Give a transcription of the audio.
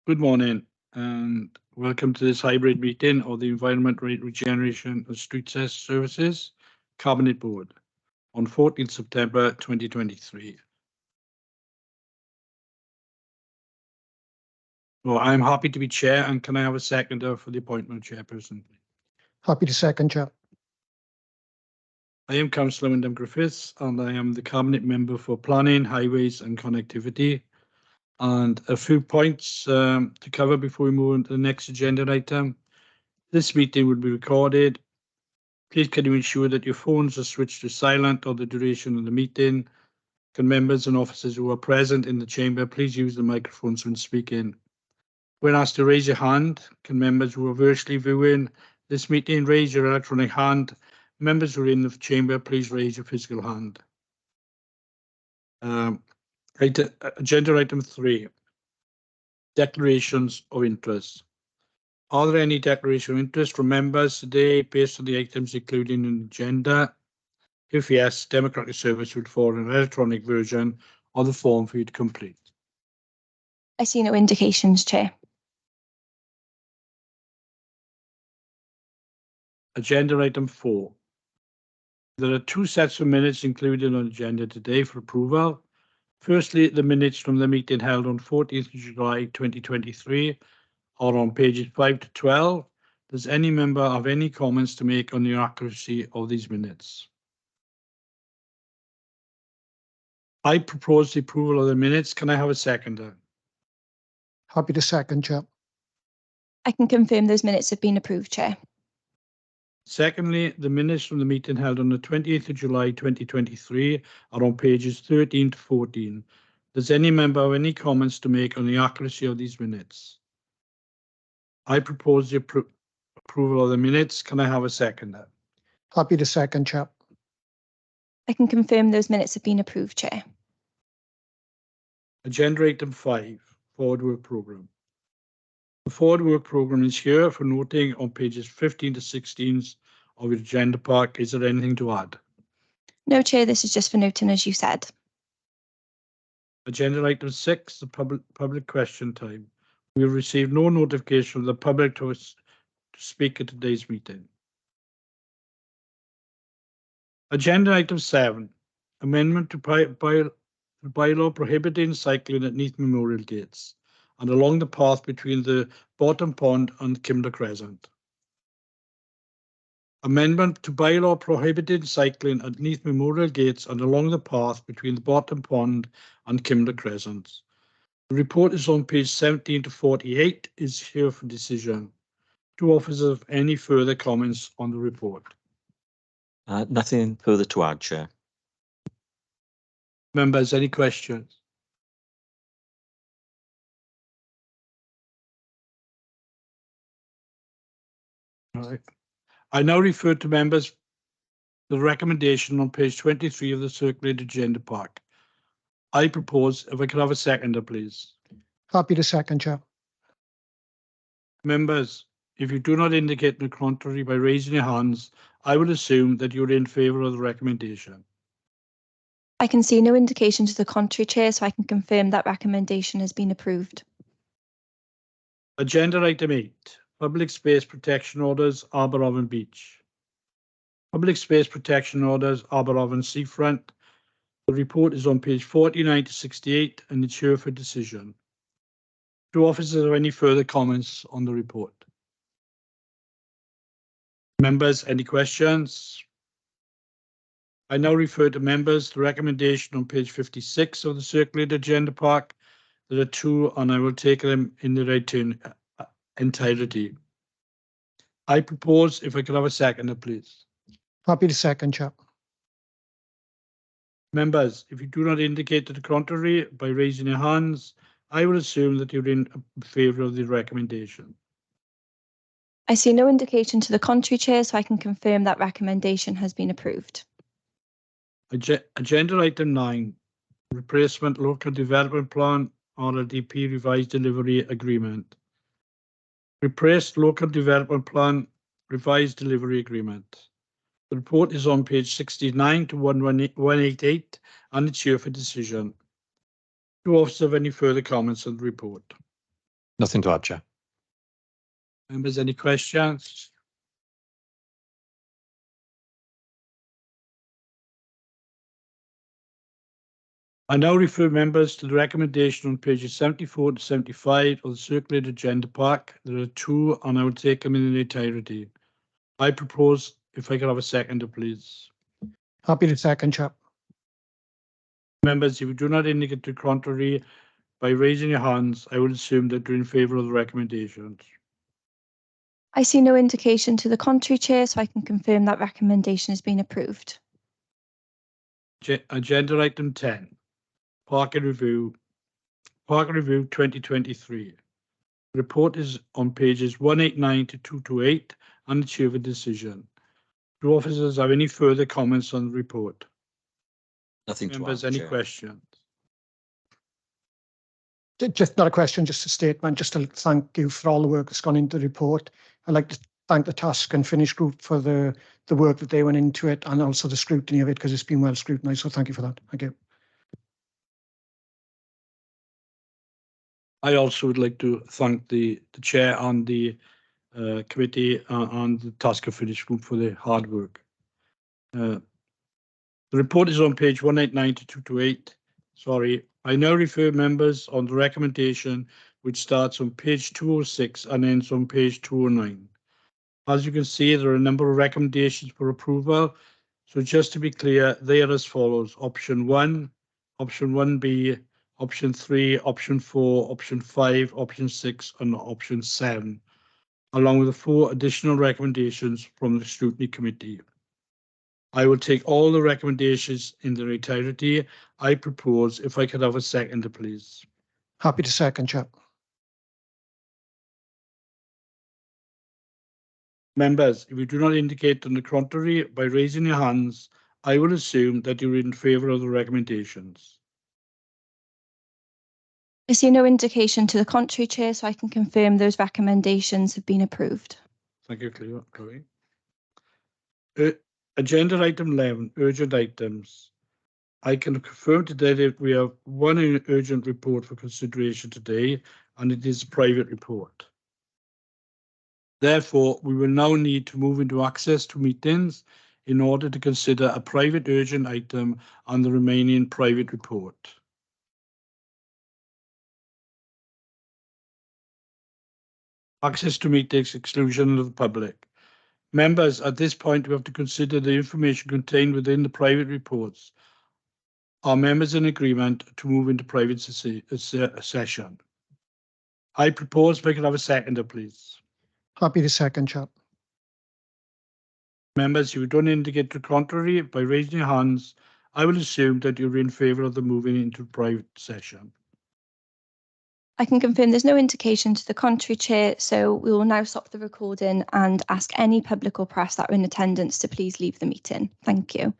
Good morning and welcome to this hybrid meeting of the Environment Regeneration and Streetscene Services Cabinet Board on 14th September 2023. Well, I'm happy to be chair, and can I have a seconder for the appointment of chairperson? Happy to second, Chair. I am Councillor Wyndham Griffiths and I am the Cabinet Member for Planning, Highways and Connectivity. And a few points to cover before we move on to the next agenda item. This meeting will be recorded. Please can you ensure that your phones are switched to silent or the duration of the meeting. Can members and officers who are present in the chamber please use the microphones when speaking. When asked to raise your hand, can members who are virtually viewing this meeting raise your electronic hand. Members who are in the chamber, please raise your physical hand. Agenda item 3, declarations of interest. Are there any declaration of interest from members today based on the items included in the agenda? If yes, Democratic Service would forward an electronic version of the form for you to complete. I see no indications, Chair. Agenda item 4. There are two sets of minutes included on the agenda today for approval. Firstly, the minutes from the meeting held on 14th July 2023 are on pages 5 to 12. Does any member have any comments to make on the accuracy of these minutes? I propose the approval of the minutes. Can I have a seconder? Happy to second, Chair. I can confirm those minutes have been approved, Chair. Secondly, the minutes from the meeting held on the 20th of July 2023 are on pages 13 to 14. Does any member have any comments to make on the accuracy of these minutes? I propose the approval of the minutes. Can I have a seconder? Happy to second, Chair. I can confirm those minutes have been approved, Chair. Agenda item 5, Forward Work Programme. The Forward Work Programme is here for noting on pages 15 to 16 of your agenda pack. Is there anything to add? No, Chair, this is just for noting, as you said. Agenda item 6, the public question time. We have received no notification from the public to speak at today's meeting. Agenda item 7, amendment to bylaw prohibiting cycling at Neath Memorial Gates and along the path between the Bottom Pond and Kimber Crescent. Amendment to bylaw prohibiting cycling at Neath Memorial Gates and along the path between the Bottom Pond and Kimber Crescent. The report is on page 17 to 48, is here for decision. Do officers have any further comments on the report? Nothing further to add, Chair. Members, any questions? All right. I now refer to members the recommendation on page 23 of the circulated agenda pack. I propose, if I could have a seconder, please. Happy to second, Chair. Members, if you do not indicate the contrary by raising your hands, I will assume that you're in favour of the recommendation. I can see no indication to the contrary, Chair, so I can confirm that recommendation has been approved. Agenda item 8, Public Space Protection Orders, Aberafon Beach. Public Space Protection Orders, Aberafon Seafront. The report is on page 49 to 68 and it's here for decision. Do officers have any further comments on the report? Members, any questions? I now refer to members the recommendation on page 56 of the circulated agenda pack. There are two and I will take them in the right entirety. I propose, if I could have a seconder, please. Happy to second, Chair. Members, if you do not indicate to the contrary by raising your hands, I will assume that you're in favour of the recommendation. I see no indication to the contrary, Chair, so I can confirm that recommendation has been approved. Agenda item 9, Replacement Local Development Plan, RLDP Revised Delivery Agreement. Replaced Local Development Plan, Revised Delivery Agreement. The report is on page 69 to 188 and it's here for decision. Do officers have any further comments on the report? Nothing to add, Chair. Members, any questions? I now refer members to the recommendation on pages 74 to 75 of the circulated agenda pack. There are two, and I will take them in their entirety. I propose, if I could have a seconder, please. Happy to second, Chair. Members, if you do not indicate the contrary by raising your hands, I will assume that you're in favour of the recommendations. I see no indication to the contrary, Chair, so I can confirm that recommendation has been approved. Agenda item 10, Parking Review 2023. The report is on pages 189 to 228 and the chair of a decision. Do officers have any further comments on the report? Nothing to Members, add, any Chair. questions? Just not a question, just a statement, just to thank you for all the work that's gone into the report. I'd like to thank the task and finish group for the work that they went into it, and also the scrutiny of it, because it's been well scrutinised. So thank you for that. Thank you. I also would like to thank the chair and the committee and the task and finish group for their hard work. The report is on page 189 to 228. Sorry, I now refer members on the recommendation, which starts on page 206 and ends on page 209. As you can see, there are a number of recommendations for approval. So just to be clear, they are as follows: option 1, option 1B, option 3, option 4, option 5, option 6, and option 7, along with the 4 additional recommendations from the scrutiny committee. I will take all the recommendations in their entirety. I propose, if I could have a seconder, please. Happy to second, Chair. Members, if you do not indicate on the contrary by raising your hands, I will assume that you're in favour of the recommendations. I see no indication to the contrary, Chair, so I can confirm those recommendations have been approved. Thank you, Chloe. Agenda item 11, urgent items. I can confirm today that we have one urgent report for consideration today, and it is a private report. Therefore, we will now need to move into access to meetings in order to consider a private urgent item and the remaining private report. Access to meetings, exclusion of the public. Members, at this point, we have to consider the information contained within the private reports. Are members in agreement to move into private session? I propose we can have a seconder, please. Happy to second, Chair. Members, if you don't indicate the contrary by raising your hands, I will assume that you're in favour of the moving into private session. I can confirm there's no indication to the contrary, Chair, so we will now stop the recording and ask any public or press that are in attendance to please leave the meeting. Thank you.